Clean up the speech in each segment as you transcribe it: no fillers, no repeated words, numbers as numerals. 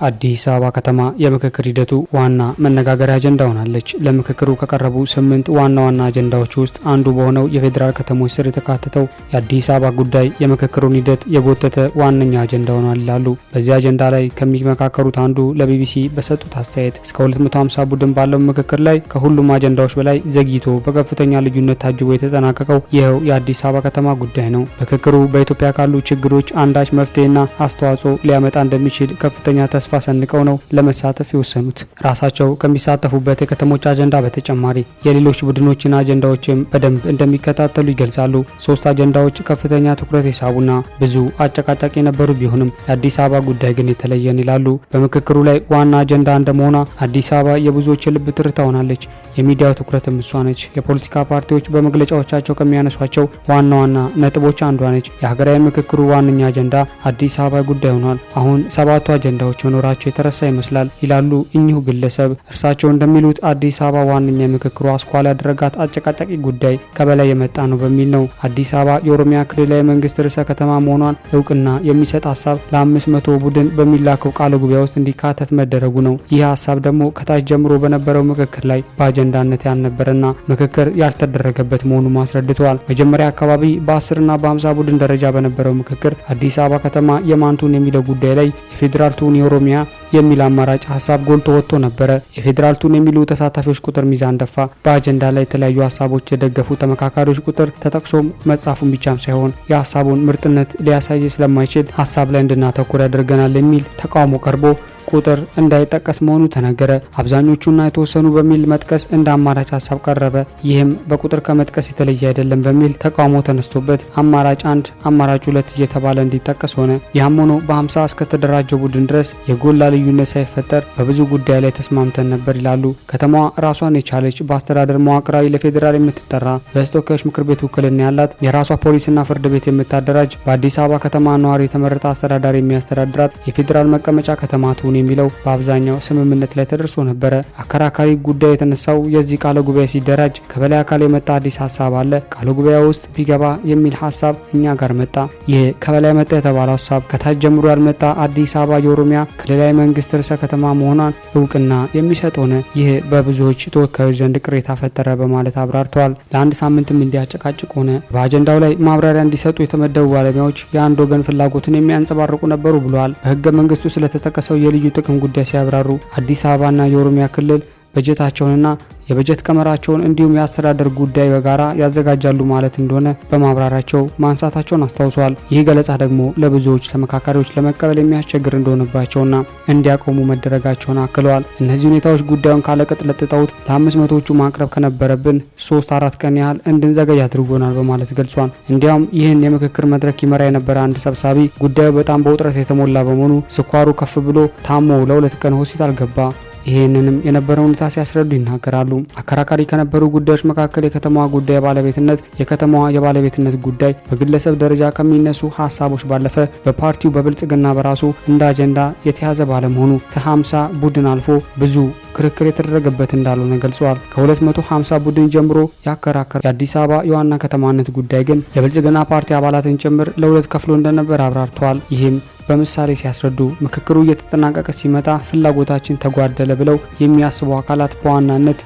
አዲስ አበባ ከተማ የምክክር ሂደቱ ዋና መነጋገሪያ አጀንዳ ሆናለች። ለምክክሩ ከቀረቡ 8 ዋና አጀንዳዎች ውስጥ አንዱ በሆነው የፌዴራል ከተሞች ስር የተካተተው የአዲስ አበባ ጉዳይ የምክክሩን ሂደት የጎተተ ዋነኛ አጀንዳ ሆኗል ይላሉ። በዚህ አጀንዳ ላይ ከሚመካከሩት አንዱ ለቢቢሲ በሰጡት አስተያየት እስከ 250 ቡድን ባለው ምክክር ላይ ከሁሉም አጀንዳዎች በላይ ዘግይቶ በከፍተኛ ልዩነት ታጅቦ የተጠናቀቀው ይኸው የአዲስ አበባ ከተማ ጉዳይ ነው። ምክክሩ በኢትዮጵያ ካሉ ችግሮች አንዳች መፍትሄና አስተዋጽኦ ሊያመጣ እንደሚችል ከፍተኛ ተስፋ ሰንቀው ነው ለመሳተፍ የወሰኑት። ራሳቸው ከሚሳተፉበት የከተሞች አጀንዳ በተጨማሪ የሌሎች ቡድኖችን አጀንዳዎችም በደንብ እንደሚከታተሉ ይገልጻሉ። 3 አጀንዳዎች ከፍተኛ ትኩረት የሳቡና ብዙ አጨቃጫቂ የነበሩ ቢሆንም የአዲስ አበባ ጉዳይ ግን የተለየን ይላሉ። በምክክሩ ላይ ዋና አጀንዳ እንደመሆኗ አዲስ አበባ የብዙዎች ልብ ትርታ ሆናለች። የሚዲያው ትኩረትም እሷ ነች። የፖለቲካ ፓርቲዎች በመግለጫዎቻቸው ከሚያነሷቸው ዋና ነጥቦች አንዷ ነች። የሀገራዊ ምክክሩ ዋነኛ አጀንዳ አዲስ አበባ ጉዳይ ሆኗል። አሁን 7ቱ አጀንዳዎች መኖራቸው የተረሳ ይመስላል ይላሉ እኚሁ ግለሰብ። እርሳቸው እንደሚሉት አዲስ አበባ ዋነኛ የምክክሩ አስኳል ያደረጋት አጨቃጫቂ ጉዳይ ከበላይ የመጣ ነው በሚል ነው። አዲስ አበባ የኦሮሚያ ክልላዊ መንግስት ርዕሰ ከተማ መሆኗን እውቅና የሚሰጥ ሀሳብ ለ500 ቡድን በሚላከው ቃለ ጉባኤ ውስጥ እንዲካተት መደረጉ ነው። ይህ ሀሳብ ደግሞ ከታች ጀምሮ በነበረው ምክክር ላይ በአጀንዳነት ያልነበረና ምክክር ያልተደረገበት መሆኑን አስረድተዋል። መጀመሪያ አካባቢ በ10 እና በ50 ቡድን ደረጃ በነበረው ምክክር አዲስ አበባ ከተማ የማንቱን የሚለው ጉዳይ ላይ የፌዴራል ቱን የኦሮሚያ የሚል አማራጭ ሀሳብ ጎልቶ ወጥቶ ነበረ። የፌዴራል ቱን የሚሉ ተሳታፊዎች ቁጥር ሚዛን ደፋ። በአጀንዳ ላይ የተለያዩ ሀሳቦች የደገፉ ተመካካሪዎች ቁጥር ተጠቅሶ መጻፉን ብቻም ሳይሆን የሀሳቡን ምርጥነት ሊያሳይ ስለማይችል ሀሳብ ላይ እንድናተኩር ያደርገናል የሚል ተቃውሞ ቀርቦ ቁጥር እንዳይጠቀስ መሆኑ ተነገረ። አብዛኞቹና የተወሰኑ በሚል መጥቀስ እንደ አማራጭ ሀሳብ ቀረበ። ይህም በቁጥር ከመጥቀስ የተለየ አይደለም በሚል ተቃውሞ ተነስቶበት አማራጭ 1፣ አማራጭ 2 እየተባለ እንዲጠቀስ ሆነ። ያም ሆኖ በ50 እስከ ተደራጀው ቡድን ድረስ የጎላ ልዩነት ሳይፈጠር በብዙ ጉዳይ ላይ ተስማምተን ነበር ይላሉ። ከተማዋ ራሷን የቻለች በአስተዳደር መዋቅራዊ ለፌዴራል የምትጠራ በተወካዮች ምክር ቤት ውክልና ያላት የራሷ ፖሊስና ፍርድ ቤት የምታደራጅ በአዲስ አበባ ከተማ ነዋሪ የተመረጠ አስተዳዳሪ የሚያስተዳድራት የፌዴራል መቀመጫ ከተማ ትሁን የሚለው በአብዛኛው ስምምነት ላይ ተደርሶ ነበረ። አከራካሪ ጉዳይ የተነሳው የዚህ ቃለ ጉባኤ ሲደራጅ ከበላይ አካል የመጣ አዲስ ሀሳብ አለ፣ ቃለ ጉባኤ ውስጥ ቢገባ የሚል ሀሳብ እኛ ጋር መጣ። ይህ ከበላይ መጣ የተባለው ሀሳብ ከታች ጀምሮ ያልመጣ አዲስ አበባ የኦሮሚያ ክልላዊ መንግስት ርዕሰ ከተማ መሆኗን እውቅና የሚሰጥ ሆነ። ይህ በብዙዎች ተወካዮች ዘንድ ቅሬታ ፈጠረ በማለት አብራርተዋል። ለአንድ ሳምንትም እንዲያጨቃጭቅ ሆነ። በአጀንዳው ላይ ማብራሪያ እንዲሰጡ የተመደቡ ባለሙያዎች የአንድ ወገን ፍላጎትን የሚያንጸባርቁ ነበሩ ብለዋል። በህገ መንግስቱ ስለተጠቀሰው የልዩ ጥቅም ጉዳይ ሲያብራሩ አዲስ አበባና የኦሮሚያ ክልል በጀታቸውንና የበጀት ቀመራቸውን እንዲሁም የአስተዳደር ጉዳይ በጋራ ያዘጋጃሉ ማለት እንደሆነ በማብራሪያቸው ማንሳታቸውን አስታውሰዋል። ይህ ገለጻ ደግሞ ለብዙዎች ተመካካሪዎች ለመቀበል የሚያስቸግር እንደሆነባቸውና እንዲያቆሙ መደረጋቸውን አክለዋል። እነዚህ ሁኔታዎች ጉዳዩን ካለቅጥ ለጥጠውት ለ500ዎቹ ማቅረብ ከነበረብን 3-4 ቀን ያህል እንድንዘገይ አድርጎናል በማለት ገልጿል። እንዲያውም ይህን የምክክር መድረክ ይመራ የነበረ አንድ ሰብሳቢ ጉዳዩ በጣም በውጥረት የተሞላ በመሆኑ ስኳሩ ከፍ ብሎ ታሞ ለ2 ቀን ሆስፒታል ገባ። ይህንንም የነበረው ሁኔታ ሲያስረዱ ይናገራሉ። አከራካሪ ከነበሩ ጉዳዮች መካከል የከተማዋ ጉዳይ ባለቤትነት፣ የከተማዋ የባለቤትነት ጉዳይ በግለሰብ ደረጃ ከሚነሱ ሀሳቦች ባለፈ በፓርቲው በብልጽግና በራሱ እንደ አጀንዳ የተያዘ ባለመሆኑ ከ50 ቡድን አልፎ ብዙ ክርክር የተደረገበት እንዳልሆነ ገልጸዋል። ከ250 ቡድን ጀምሮ ያከራከረ የአዲስ አበባ የዋና ከተማነት ጉዳይ ግን የብልጽግና ፓርቲ አባላትን ጭምር ለ2 ከፍሎ እንደነበር አብራርተዋል። ይህም በምሳሌ ሲያስረዱ ምክክሩ እየተጠናቀቀ ሲመጣ ፍላጎታችን ተጓደለ ብለው የሚያስቡ አካላት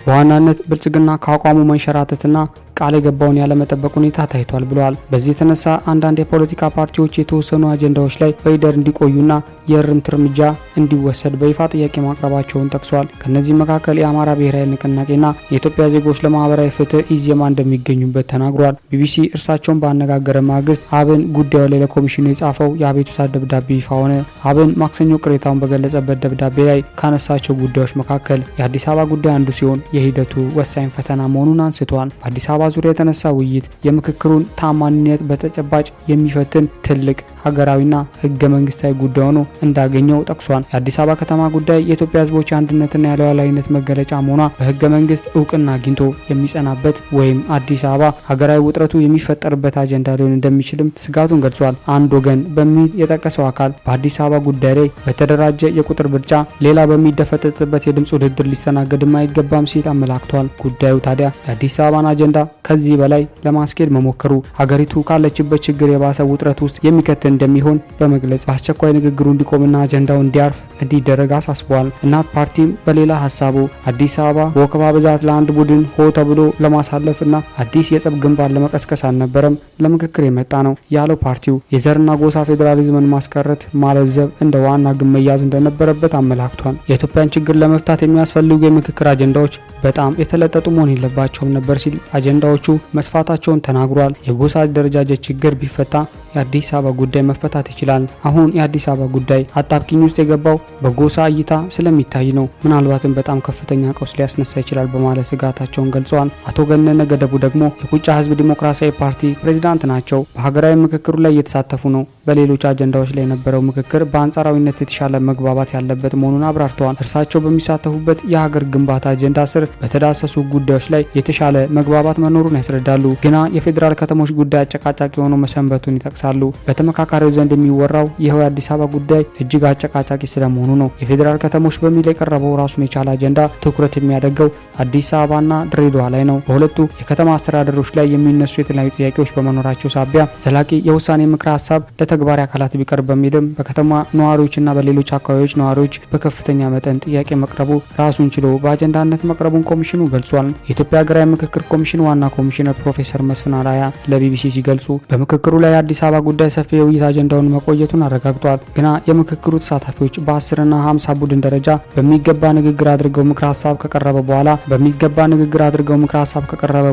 በዋናነት ብልጽግና ከአቋሙ መንሸራተትና ቃል የገባውን ያለመጠበቅ ሁኔታ ታይቷል ብለዋል። በዚህ የተነሳ አንዳንድ የፖለቲካ ፓርቲዎች የተወሰኑ አጀንዳዎች ላይ በሂደር እንዲቆዩና የእርምት እርምጃ እንዲወሰድ በይፋ ጥያቄ ማቅረባቸውን ጠቅሷል። ከነዚህ መካከል የአማራ ብሔራዊ ንቅናቄና የኢትዮጵያ ዜጎች ለማህበራዊ ፍትህ ኢዜማ እንደሚገኙበት ተናግሯል። ቢቢሲ እርሳቸውን ባነጋገረ ማግስት አብን ጉዳዩ ላይ ለኮሚሽኑ የጻፈው የአቤቱታ ደብዳቤ ይፋ ሆነ። አብን ማክሰኞ ቅሬታውን በገለጸበት ደብዳቤ ላይ ካነሳቸው ጉዳዮች መካከል የአዲስ አበባ ጉዳይ አንዱ ሲሆን የሂደቱ ወሳኝ ፈተና መሆኑን አንስቷል። በአዲስ አበባ ዙሪያ የተነሳ ውይይት የምክክሩን ታማኝነት በተጨባጭ የሚፈትን ትልቅ ሀገራዊና ህገ መንግስታዊ ጉዳይ ሆኖ እንዳገኘው ጠቅሷል። የአዲስ አበባ ከተማ ጉዳይ የኢትዮጵያ ህዝቦች አንድነትና የሉዓላዊነት መገለጫ መሆኗ በህገ መንግስት እውቅና አግኝቶ የሚጸናበት ወይም አዲስ አበባ ሀገራዊ ውጥረቱ የሚፈጠርበት አጀንዳ ሊሆን እንደሚችልም ስጋቱን ገልጿል። አንድ ወገን በሚል የጠቀሰው አካል በአዲስ አበባ ጉዳይ ላይ በተደራጀ የቁጥር ብልጫ ሌላ በሚደፈጠጥበት የድምፅ ውድድር ሊስተናገድም አይገባም ሲል አመላክቷል። ጉዳዩ ታዲያ የአዲስ አበባን አጀንዳ ከዚህ በላይ ለማስኬድ መሞከሩ ሀገሪቱ ካለችበት ችግር የባሰ ውጥረት ውስጥ የሚከት እንደሚሆን በመግለጽ በአስቸኳይ ንግግሩ እንዲቆምና አጀንዳው እንዲያርፍ እንዲደረግ አሳስቧል። እናት ፓርቲም በሌላ ሀሳቡ አዲስ አበባ በወከባ ብዛት ለአንድ ቡድን ሆ ተብሎ ለማሳለፍና አዲስ የጸብ ግንባር ለመቀስቀስ አልነበረም ለምክክር የመጣ ነው ያለው ፓርቲው የዘርና ጎሳ ፌዴራሊዝምን ማስቀረት ማለዘብ እንደ ዋና ግብ መያዝ እንደነበረበት አመላክቷል። የኢትዮጵያን ችግር ለመፍታት የሚያስፈልጉ የምክክር አጀንዳዎች በጣም የተለጠጡ መሆን የለባቸውም ነበር ሲል አጀንዳዎቹ መስፋታቸውን ተናግሯል። የጎሳ አደረጃጀት ችግር ቢፈታ የአዲስ አበባ ጉዳይ መፈታት ይችላል። አሁን የአዲስ አበባ ጉዳይ አጣብቂኝ ውስጥ የገባው በጎሳ እይታ ስለሚታይ ነው። ምናልባትም በጣም ከፍተኛ ቀውስ ሊያስነሳ ይችላል በማለት ስጋታቸውን ገልጸዋል። አቶ ገነነ ገደቡ ደግሞ የቁጫ ህዝብ ዲሞክራሲያዊ ፓርቲ ፕሬዝዳንት ናቸው። በሀገራዊ ምክክሩ ላይ እየተሳተፉ ነው። በሌሎች አጀንዳዎች ላይ የነበረው ምክክር በአንጻራዊነት የተሻለ መግባባት ያለበት መሆኑን አብራርተዋል። እርሳቸው በሚሳተፉበት የሀገር ግንባታ አጀንዳ ስር በተዳሰሱ ጉዳዮች ላይ የተሻለ መግባባት መኖሩን ያስረዳሉ። ግና የፌዴራል ከተሞች ጉዳይ አጨቃጫቂ ሆኖ መሰንበቱን ይጠቅሳሉ። በተመካካሪው ዘንድ የሚወራው ይኸው የአዲስ አበባ ጉዳይ እጅግ አጨቃጫቂ ስለመሆኑ ነው። የፌዴራል ከተሞች በሚል የቀረበው ራሱን የቻለ አጀንዳ ትኩረት የሚያደርገው አዲስ አበባና ድሬዳዋ ላይ ነው። በሁለቱ የከተማ አስተዳደሮች ላይ የሚነሱ የተለያዩ ጥያቄዎች በመኖራቸው ሳቢያ ዘላቂ የውሳኔ ምክረ ሀሳብ ለተግባራዊ አካላት ቢቀርብ በሚልም በከተማ ነዋሪዎችና በሌሎች አካባቢዎች ነዋሪዎች በከፍተኛ መጠን ጥያቄ መቅረቡ ራሱን ችሎ በአጀንዳነት መቅረቡን ኮሚሽኑ ገልጿል። የኢትዮጵያ ሀገራዊ ምክክር ኮሚሽን ዋና ኮሚሽነር ፕሮፌሰር መስፍን አራያ ለቢቢሲ ሲገልጹ በምክክሩ ላይ የአዲስ አበባ ጉዳይ ሰፊ የውይይት አጀንዳውን መቆየቱን አረጋግጧል። ግና የምክክሩ ተሳታፊዎች በ10ና 50 ቡድን ደረጃ በሚገባ ንግግር አድርገው ምክረ ሀሳብ ከቀረበ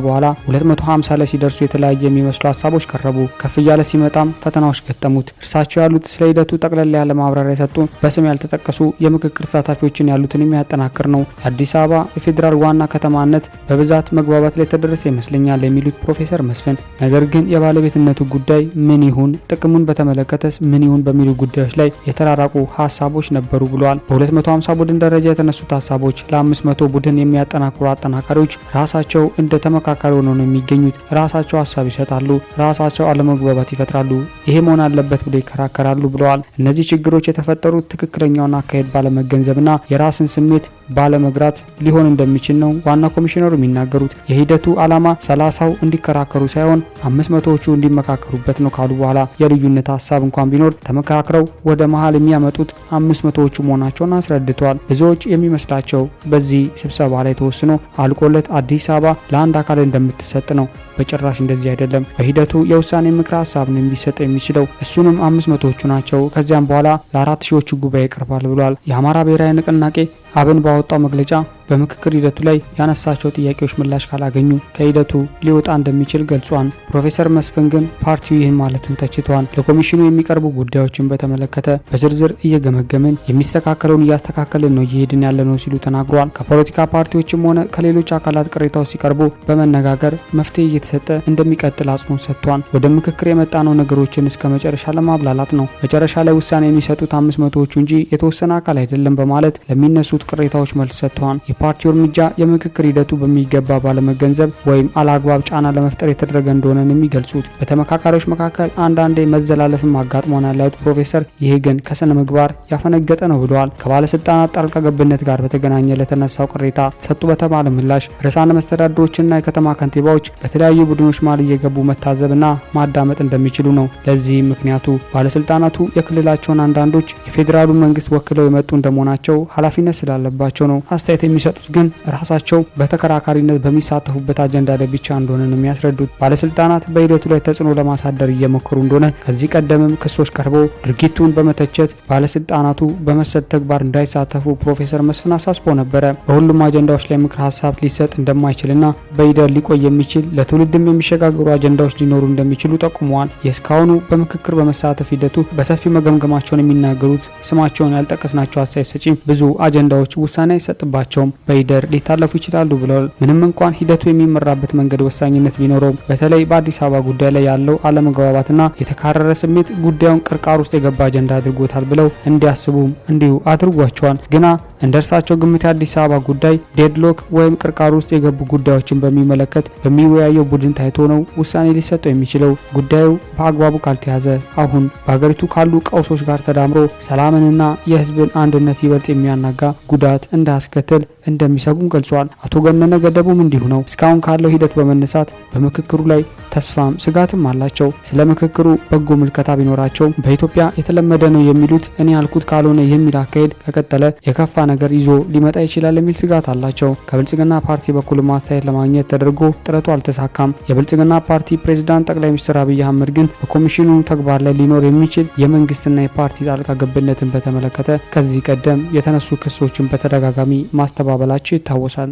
በኋላ 250 ላይ ሲደርሱ የተለያየ የሚመስሉ ሀሳቦች ቀረቡ። ከፍ እያለ ሲመጣም ፈተናዎች ገጠሙት። እርሳቸው ያሉት ስለ ሂደቱ ጠቅለል ያለ ማብራሪያ የሰጡ በስም ያልተጠቀሱ የምክክር ተሳታፊዎችን ያሉትን የሚያጠናክር ነው። የአዲስ አበባ የፌዴራል ዋና ከተማነት በብዛት መግባባት ላይ ተደረሰ ይመስለኛል የሚሉት ፕሮፌሰር መስፍን ነገር ግን የባለቤትነቱ ጉዳይ ምን ይሁን፣ ጥቅሙን በተመለከተስ ምን ይሁን በሚሉ ጉዳዮች ላይ የተራራቁ ሀሳቦች ነበሩ ብለዋል። በ250 ቡድን ደረጃ የተነሱት ሀሳቦች ለ500 ቡድን የሚያጠናክሩ አጠናካሪዎች ራሳቸው እንደ ተመካካሪ ሆነው ነው የሚገኙት። ራሳቸው ሀሳብ ይሰጣሉ፣ ራሳቸው አለመግባባት ይፈጥራሉ። ይሄ መሆን አለበት ብለው ይከራከራሉ ብለዋል። እነዚህ ችግሮች የተፈጠሩት ትክክለኛውን አካሄድ ባለመገንዘብና የራስን ስሜት ባለመግራት ሊሆን እንደሚችል ነው ዋና ኮሚሽነሩ የሚናገሩት። የሂደቱ ዓላማ 30ው እንዲከራከሩ ሳይሆን 500ዎቹ እንዲመካከሩበት ነው ካሉ በኋላ የልዩነት ሀሳብ እንኳን ቢኖር ተመካክረው ወደ መሀል የሚያመጡት 500ዎቹ መሆናቸውን አስረድተዋል። ብዙዎች የሚመስላቸው በዚህ ስብሰባ ላይ ተወስኖ አልቆለት አዲስ አበባ ለአንድ አካል እንደምትሰጥ ነው። በጭራሽ እንደዚህ አይደለም። በሂደቱ የውሳኔ ምክረ ሀሳብ ነው እንዲሰጥ የሚችለው። እሱንም 500ዎቹ ናቸው። ከዚያም በኋላ ለ4000ዎቹ ጉባኤ ይቀርባል ብሏል። የአማራ ብሔራዊ ንቅናቄ አብን ባወጣው መግለጫ በምክክር ሂደቱ ላይ ያነሳቸው ጥያቄዎች ምላሽ ካላገኙ ከሂደቱ ሊወጣ እንደሚችል ገልጿል። ፕሮፌሰር መስፍን ግን ፓርቲው ይህን ማለቱን ተችቷል። ለኮሚሽኑ የሚቀርቡ ጉዳዮችን በተመለከተ በዝርዝር እየገመገምን የሚስተካከለውን እያስተካከልን ነው እየሄድን ያለ ነው ሲሉ ተናግሯል። ከፖለቲካ ፓርቲዎችም ሆነ ከሌሎች አካላት ቅሬታዎች ሲቀርቡ በመነጋገር መፍትሄ እየተሰጠ እንደሚቀጥል አጽንኦት ሰጥቷል። ወደ ምክክር የመጣ ነው ነገሮችን እስከ መጨረሻ ለማብላላት ነው። መጨረሻ ላይ ውሳኔ የሚሰጡት 500ዎቹ እንጂ የተወሰነ አካል አይደለም በማለት ለሚነሱት ቅሬታዎች መልስ ሰጥተዋል። የፓርቲው እርምጃ የምክክር ሂደቱ በሚገባ ባለመገንዘብ ወይም አላግባብ ጫና ለመፍጠር የተደረገ እንደሆነ ነው የሚገልጹት። በተመካካሪዎች መካከል አንዳንዴ መዘላለፍም አጋጥሞናል ያሉት ፕሮፌሰር ይህ ግን ከስነ ምግባር ያፈነገጠ ነው ብለዋል። ከባለስልጣናት ጣልቃ ገብነት ጋር በተገናኘ ለተነሳው ቅሬታ ሰጡ በተባለ ምላሽ ርዕሳነ መስተዳድሮችና የከተማ ከንቲባዎች በተለያዩ ቡድኖች መሃል እየገቡ መታዘብና ማዳመጥ እንደሚችሉ ነው። ለዚህ ምክንያቱ ባለስልጣናቱ የክልላቸውን አንዳንዶች የፌዴራሉ መንግስት ወክለው የመጡ እንደመሆናቸው ኃላፊነት ስላለባቸው ነው። አስተያየት የሚሰጡት ግን ራሳቸው በተከራካሪነት በሚሳተፉበት አጀንዳ ላይ ብቻ እንደሆነ ነው የሚያስረዱት። ባለስልጣናት በሂደቱ ላይ ተጽዕኖ ለማሳደር እየሞከሩ እንደሆነ ከዚህ ቀደምም ክሶች ቀርበው ድርጊቱን በመተቸት ባለስልጣናቱ በመሰል ተግባር እንዳይሳተፉ ፕሮፌሰር መስፍን አሳስቦ ነበረ። በሁሉም አጀንዳዎች ላይ ምክር ሀሳብ ሊሰጥ እንደማይችልና በሂደት ሊቆይ የሚችል ለትውልድም የሚሸጋገሩ አጀንዳዎች ሊኖሩ እንደሚችሉ ጠቁመዋል። የእስካሁኑ በምክክር በመሳተፍ ሂደቱ በሰፊው መገምገማቸውን የሚናገሩት ስማቸውን ያልጠቀስናቸው አስተያየት ሰጪ ብዙ አጀንዳዎች ውሳኔ አይሰጥባቸውም፣ በሂደር ሊታለፉ ይችላሉ ብለዋል። ምንም እንኳን ሂደቱ የሚመራበት መንገድ ወሳኝነት ቢኖረውም በተለይ በአዲስ አበባ ጉዳይ ላይ ያለው አለመግባባትና የተካረረ ስሜት ጉዳዩን ቅርቃር ውስጥ የገባ አጀንዳ አድርጎታል ብለው እንዲያስቡም እንዲሁ አድርጓቸዋል። ግና እንደ እርሳቸው ግምት የአዲስ አበባ ጉዳይ ዴድሎክ ወይም ቅርቃር ውስጥ የገቡ ጉዳዮችን በሚመለከት በሚወያየው ቡድን ታይቶ ነው ውሳኔ ሊሰጠው የሚችለው። ጉዳዩ በአግባቡ ካልተያዘ አሁን በሀገሪቱ ካሉ ቀውሶች ጋር ተዳምሮ ሰላምንና የሕዝብን አንድነት ይበልጥ የሚያናጋ ጉዳት እንዳያስከትል እንደሚሰጉም ገልጿል። አቶ ገነነ ገደቡም እንዲሁ ነው። እስካሁን ካለው ሂደት በመነሳት በምክክሩ ላይ ተስፋም ስጋትም አላቸው። ስለ ምክክሩ በጎ ምልከታ ቢኖራቸውም በኢትዮጵያ የተለመደ ነው የሚሉት እኔ ያልኩት ካልሆነ የሚል አካሄድ ከቀጠለ የከፋ ነገር ይዞ ሊመጣ ይችላል የሚል ስጋት አላቸው። ከብልጽግና ፓርቲ በኩል ማስተያየት ለማግኘት ተደርጎ ጥረቱ አልተሳካም። የብልጽግና ፓርቲ ፕሬዝዳንት ጠቅላይ ሚኒስትር አብይ አህመድ ግን በኮሚሽኑ ተግባር ላይ ሊኖር የሚችል የመንግስትና የፓርቲ ጣልቃ ገብነትን በተመለከተ ከዚህ ቀደም የተነሱ ክሶችን በተደጋጋሚ ማስተባበላቸው ይታወሳል።